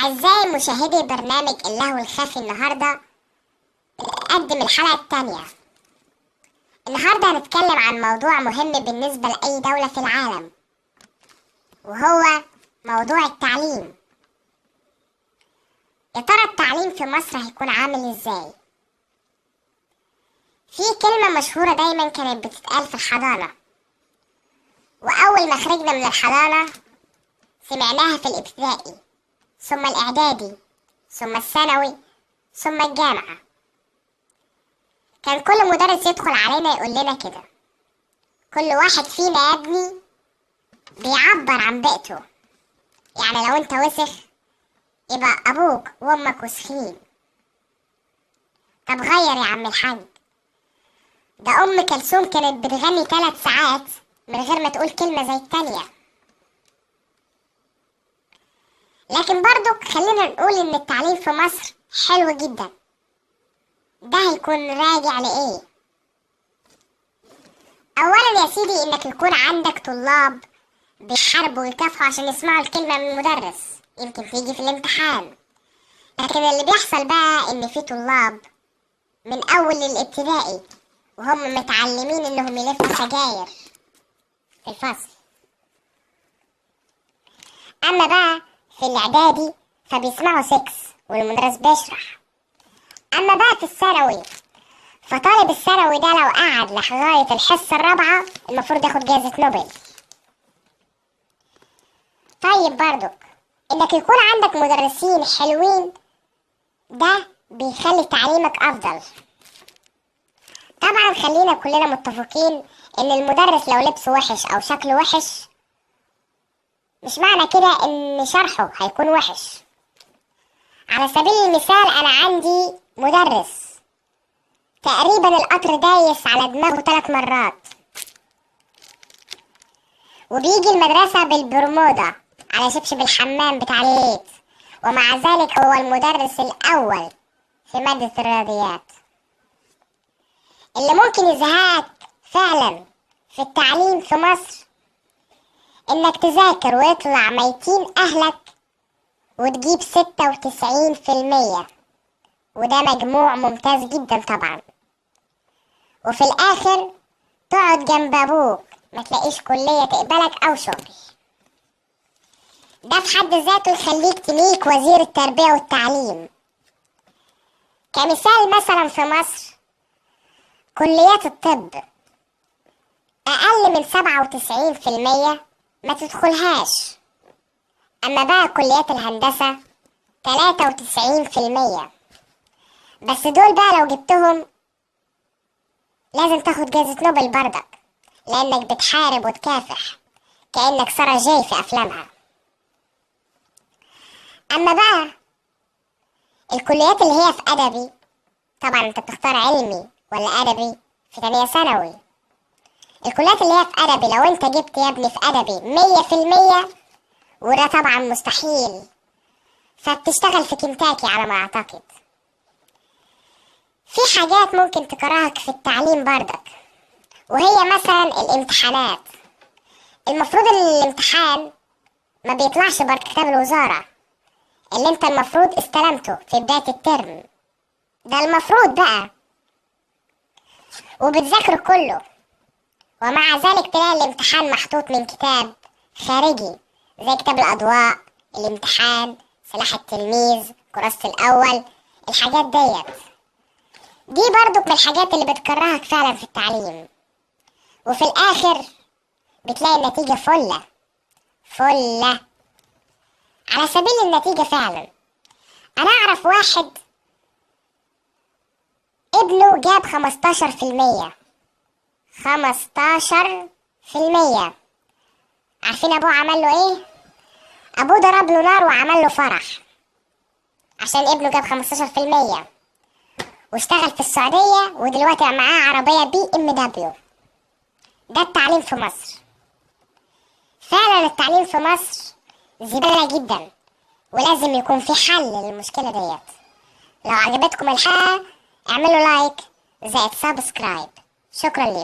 أعزائي مشاهدي برنامج اللهو الخفي، النهاردة أقدم الحلقة الثانية. النهاردة هنتكلم عن موضوع مهم بالنسبة لأي دولة في العالم، وهو موضوع التعليم. يا ترى التعليم في مصر هيكون عامل إزاي؟ في كلمة مشهورة دايما كانت بتتقال في الحضانة، وأول ما خرجنا من الحضانة سمعناها في الابتدائي، ثم الإعدادي، ثم الثانوي، ثم الجامعة. كان كل مدرس يدخل علينا يقول لنا كده: كل واحد فينا يا ابني بيعبر عن بيئته، يعني لو انت وسخ يبقى ابوك وامك وسخين. طب غير يا عم الحاج، ده ام كلثوم كانت بتغني 3 ساعات من غير ما تقول كلمة زي التانية. لكن برضو خلينا نقول ان التعليم في مصر حلو جدا. ده هيكون راجع لإيه؟ أولا يا سيدي إنك يكون عندك طلاب بيحاربوا ويكافحوا عشان يسمعوا الكلمة من المدرس، يمكن تيجي في الامتحان. لكن اللي بيحصل بقى إن في طلاب من أول الابتدائي وهم متعلمين إنهم يلفوا سجاير في الفصل. أما بقى في الإعدادي فبيسمعوا سكس والمدرس بيشرح. أما بقى في الثانوي فطالب الثانوي ده لو قعد لغاية الحصة الرابعة المفروض ياخد جائزة نوبل. طيب برضك انك يكون عندك مدرسين حلوين ده بيخلي تعليمك افضل. طبعا خلينا كلنا متفقين ان المدرس لو لبسه وحش او شكله وحش مش معنى كده ان شرحه هيكون وحش. على سبيل المثال انا عندي مدرس تقريبا القطر دايس على دماغه 3 مرات، وبيجي المدرسة بالبرمودا على شبشب الحمام بتاع البيت، ومع ذلك هو المدرس الأول في مادة الرياضيات. اللي ممكن يزهقك فعلا في التعليم في مصر إنك تذاكر ويطلع ميتين أهلك وتجيب 96%، وده مجموع ممتاز جدا طبعا، وفي الآخر تقعد جنب أبوك ما تلاقيش كلية تقبلك أو شغل. ده في حد ذاته يخليك تليك وزير التربية والتعليم. كمثال مثلا في مصر كليات الطب أقل من 97% ما تدخلهاش. أما بقى كليات الهندسة 93%، بس دول بقى لو جبتهم لازم تاخد جائزة نوبل برضك، لأنك بتحارب وتكافح كأنك سارة جاي في أفلامها. أما بقى الكليات اللي هي في أدبي، طبعا أنت بتختار علمي ولا أدبي في 8 ثانوي. الكليات اللي هي في أدبي لو أنت جبت يا ابني في أدبي 100%، وده طبعا مستحيل، فبتشتغل في كنتاكي على ما أعتقد. في حاجات ممكن تكرهك في التعليم برضك، وهي مثلا الامتحانات. المفروض الامتحان ما بيطلعش بره كتاب الوزارة اللي انت المفروض استلمته في بداية الترم، ده المفروض بقى، وبتذاكره كله، ومع ذلك تلاقي الامتحان محطوط من كتاب خارجي زي كتاب الأضواء، الامتحان، سلاح التلميذ، كراسة الأول. الحاجات دي برضو من الحاجات اللي بتكرهك فعلا في التعليم، وفي الآخر بتلاقي النتيجة فلة. على سبيل النتيجة فعلا أنا أعرف واحد ابنه جاب 15%. عارفين أبوه عمل له إيه؟ أبوه ضرب له نار وعمل له فرح عشان ابنه جاب 15%، واشتغل في السعودية ودلوقتي معاه عربية BMW. ده التعليم في مصر. فعلا التعليم في مصر زبالة جدا، ولازم يكون في حل للمشكلة ديت. لو عجبتكم الحلقة اعملوا لايك زائد سبسكرايب. شكرا لكم.